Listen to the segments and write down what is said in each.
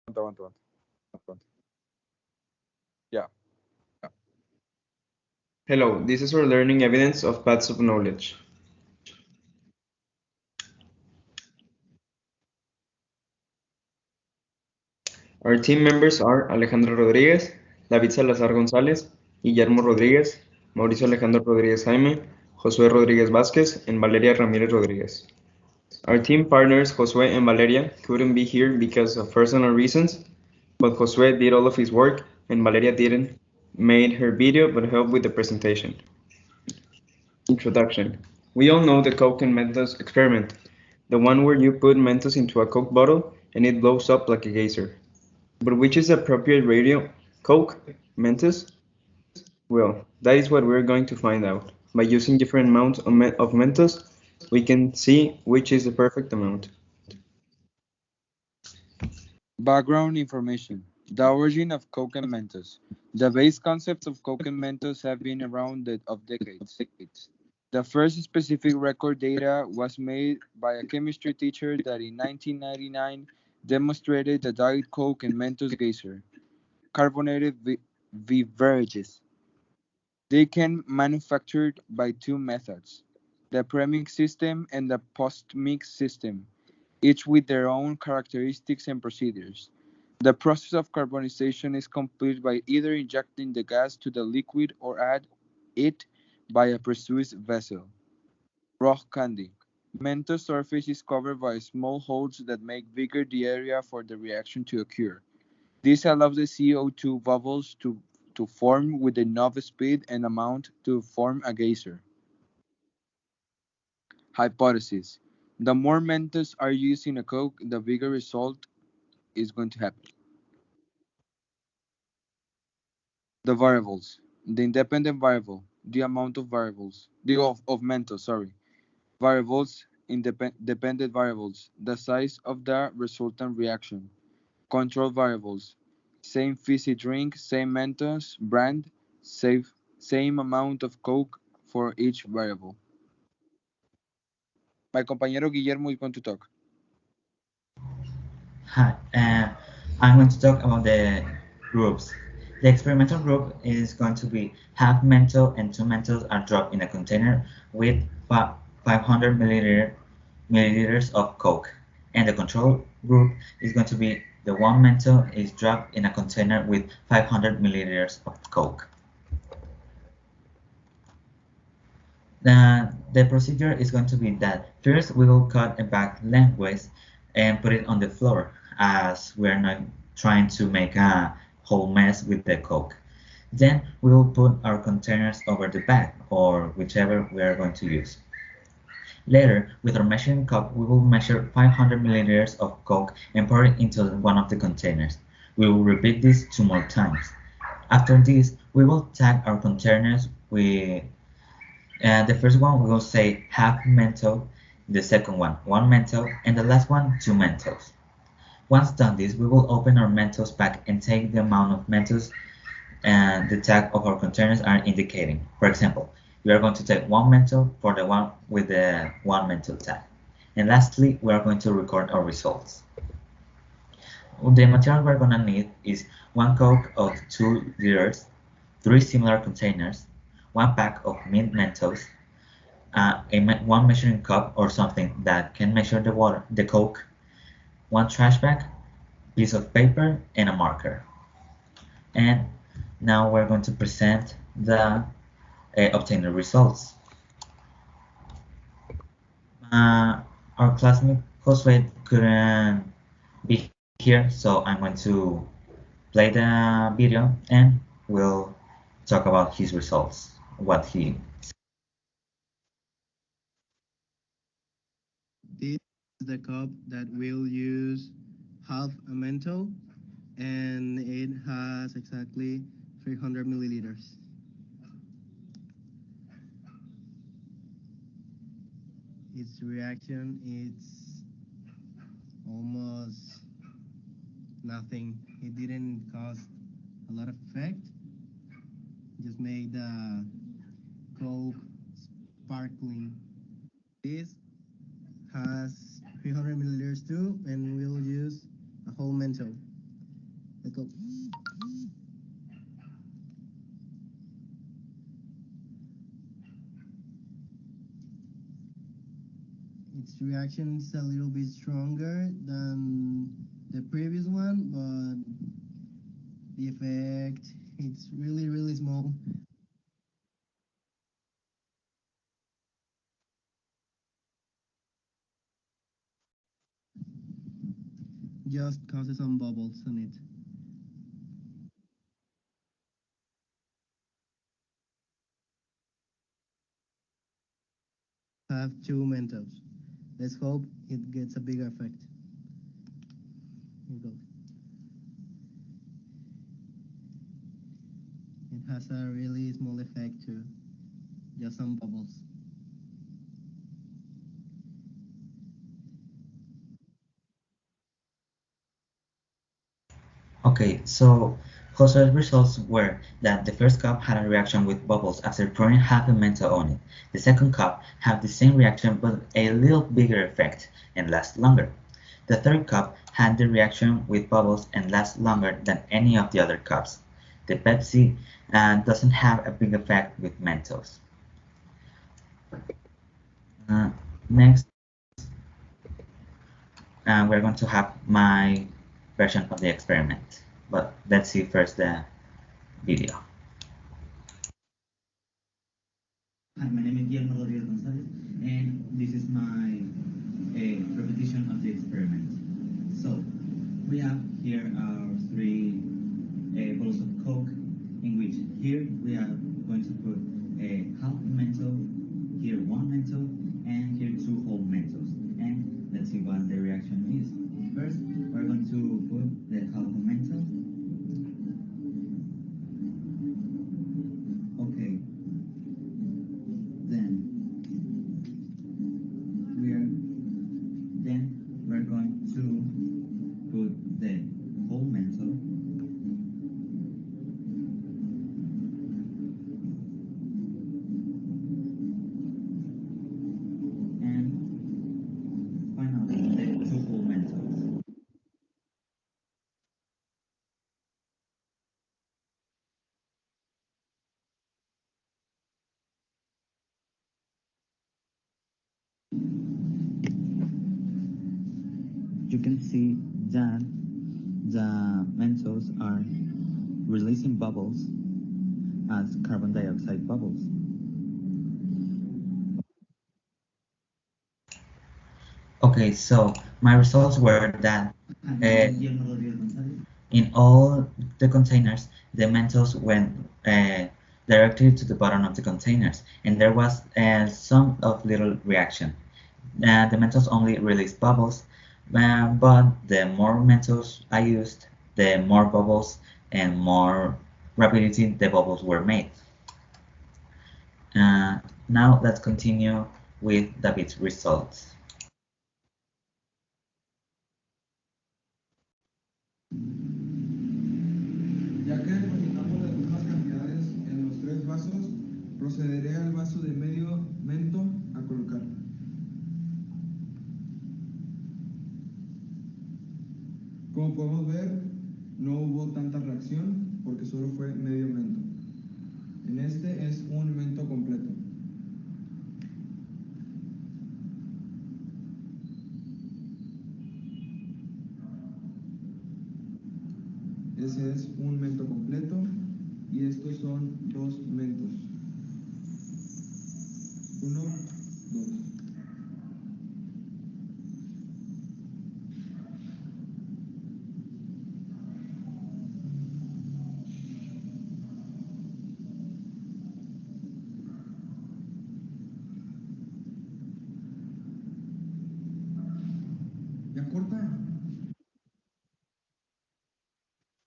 Aguanta. Yeah. Hello, this is our learning evidence of paths of knowledge. Our team members are Alejandro Rodríguez, David Salazar González, Guillermo Rodríguez, Mauricio Alejandro Rodríguez Jaime, Josué Rodríguez Vázquez, and Valeria Ramírez Rodríguez. Our team partners Josué and Valeria couldn't be here because of personal reasons, but Josué did all of his work and Valeria didn't made her video but helped with the presentation. Introduction. We all know the Coke and Mentos experiment, the one where you put Mentos into a Coke bottle and it blows up like a geyser. But which is the appropriate ratio? Coke? Mentos? Well, that is what we're going to find out. By using different amounts of Mentos, we can see which is the perfect amount. Background information. The origin of Coke and Mentos. The base concepts of Coke and Mentos have been around of decades. The first specific record data was made by a chemistry teacher that in 1999 demonstrated the Diet Coke and Mentos geyser, carbonated beverages. They can manufactured by two methods, the premix system and the post-mix system, each with their own characteristics and procedures. The process of carbonization is completed by either injecting the gas to the liquid or add it by a pressurized vessel. Rock candy. Mentos surface is covered by small holes that make bigger the area for the reaction to occur. This allows the CO2 bubbles to form with enough speed and amount to form a geyser. Hypothesis. The more Mentos are used in a Coke, the bigger result is going to happen. The variables. The independent variable. The amount of variables. Of Mentos, sorry. Variables. Dependent variables. The size of the resultant reaction. Control variables. Same fizzy drink, same Mentos brand, same amount of Coke for each variable. My compañero Guillermo is going to talk. Hi, I'm going to talk about the groups. The experimental group is going to be half menthol and two menthols are dropped in a container with 500 milliliters of Coke. And the control group is going to be the one menthol is dropped in a container with 500 milliliters of Coke. The procedure is going to be that first we will cut a bag lengthways and put it on the floor as we're not trying to make a whole mess with the Coke. Then we will put our containers over the bag or whichever we are going to use. Later, with our measuring cup, we will measure 500 milliliters of Coke and pour it into one of the containers. We will repeat this two more times. After this, we will tag our containers with the first one we will say half menthol, the second one menthol, and the last one two menthols. Once done this, we will open our menthols pack and take the amount of menthols and the tag of our containers are indicating. For example, we are going to take one menthol for the one with the one menthol tag. And lastly, we are going to record our results. The material we're going to need is one Coke of 2 liters, three similar containers, one pack of mint menthols, one measuring cup or something that can measure the water, the Coke, one trash bag, piece of paper, and a marker. And now we're going to present the obtained results. Uh, our classmate Josue couldn't be here, so I'm going to play the video and we'll talk about his results, what he. This is the cup that will use half a menthol and it has exactly 300 milliliters. Its reaction is almost nothing. It didn't cause a lot of effect. Just made the Coke sparkling. This has 300 milliliters too, and we'll use a whole menthol. Let's go. Its reaction is a little bit stronger than the previous one, but the effect it's really small. Just causes some bubbles on it. Have two Mentos. Let's hope it gets a bigger effect. Here it goes. It has a really small effect too. Just some bubbles. Okay, so Jose's results were that the first cup had a reaction with bubbles after pouring half a Mentos on it. The second cup had the same reaction but a little bigger effect and lasts longer. The third cup had the reaction with bubbles and lasts longer than any of the other cups. The Pepsi doesn't have a big effect with Mentos. Uh, Next, we're going to have my version of the experiment. But let's see first the video. Hi, my name is Guillermo Rodriguez Gonzalez, and this is my repetition of the experiment. So, we have here our three bottles of Coke, in which here we are going to put a half Mentos, here one Mentos, and here two whole Mentos. And let's see what the reaction is. First, we're going to put the half Mentos. Okay, then we're going to put the whole Mentos. And finally, the two whole Mentos. You can see that the Mentos are releasing bubbles as carbon dioxide bubbles. Okay, so my results were that in all the containers, the Mentos went directly to the bottom of the containers, and there was some of little reaction. The Mentos only released bubbles, but the more Mentos I used, the more bubbles and more rapidity the bubbles were made. Now let's continue with David's results. Ya que depositamos las mismas cantidades en los tres vasos, procederé al vaso de medio mento a colocar. Como podemos ver, no hubo tanta reacción porque solo fue medio mento. En este es un mento completo. Ese es un mento completo y estos son dos mentos. Uno, dos. Ya corta.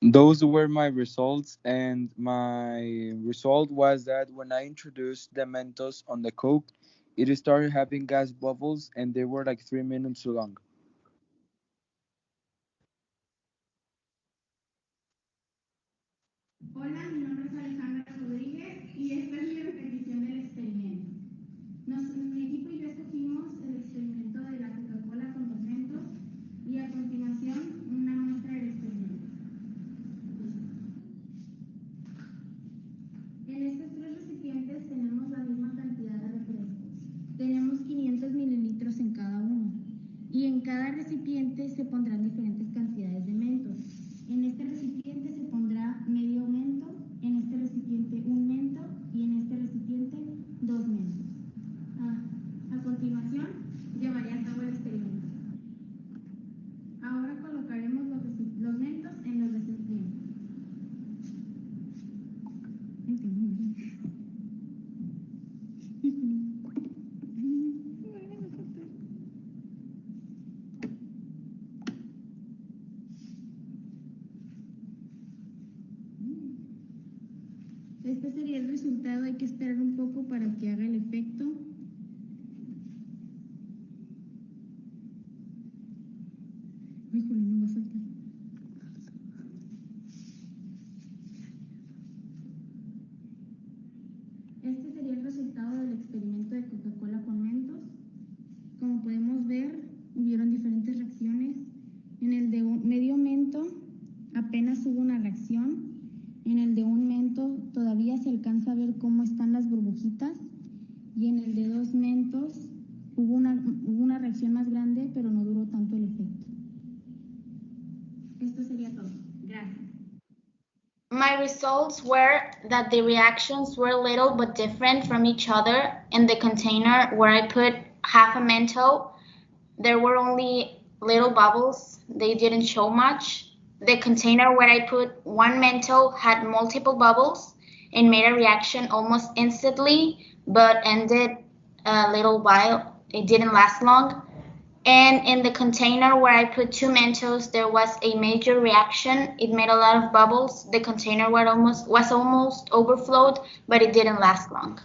Those were my results, and my result was that when I introduced the Mentos on the Coke, it started having gas bubbles, and they were like 3 minutes long. Hola, mi nombre es Alejandro Rodríguez y esta es mi repetición del experimento. Mi equipo y yo escogimos el experimento de la Coca-Cola con los mentos y a continuación una muestra del experimento. Este sería el resultado, hay que esperar un poco para que haga el efecto. Híjole, no va a saltar. Este sería el resultado del experimento de Coca-Cola con mentos. Como podemos ver, hubieron diferentes reacciones. En el de medio mento apenas hubo una reacción. En el de un mento todavía se alcanza a ver cómo están las burbujitas. Y en el de 2 mentos hubo una reacción más grande, pero no duró tanto el efecto. Esto sería todo. Gracias. My results were that the reactions were little but different from each other. In the container where I put half a Mento, there were only little bubbles. They didn't show much. The container where I put 1 Mento had multiple bubbles and made a reaction almost instantly, but ended a little while. It didn't last long. And in the container where I put 2 Mentos, there was a major reaction. It made a lot of bubbles. The container was almost overflowed, but it didn't last long.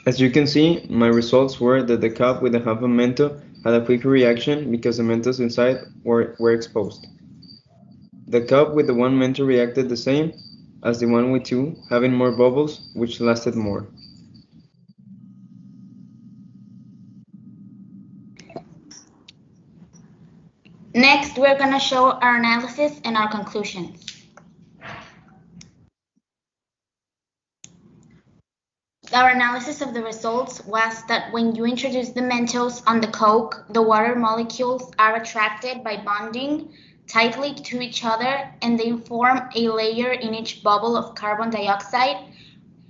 As you can see, my results were that the cup with the half a Mento had a quicker reaction because the Mentos inside were exposed. The cup with the 1 Mento reacted the same as the one with 2, having more bubbles, which lasted more. Next, we're going to show our analysis and our conclusions. Our analysis of the results was that when you introduce the Mentos on the Coke, the water molecules are attracted by bonding tightly to each other and they form a layer in each bubble of carbon dioxide.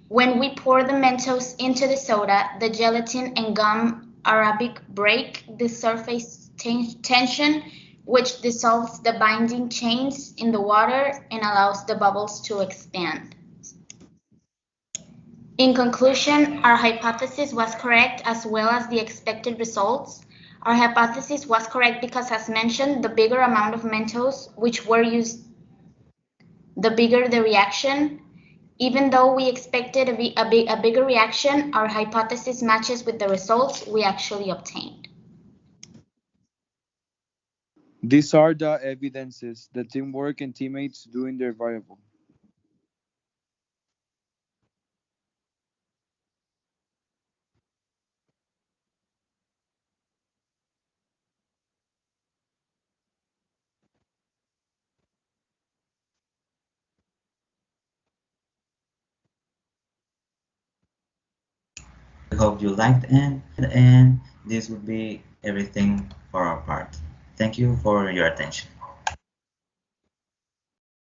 When we pour the Mentos into the soda, the gelatin and gum arabic break the surface tension, which dissolves the binding chains in the water and allows the bubbles to expand. In conclusion, our hypothesis was correct as well as the expected results. Our hypothesis was correct because, as mentioned, the bigger amount of Mentos which were used, the bigger the reaction. Even though we expected a bigger reaction, our hypothesis matches with the results we actually obtained. These are the evidences that teamwork and teammates do in their variable. We hope you liked and this would be everything for our part. Thank you for your attention.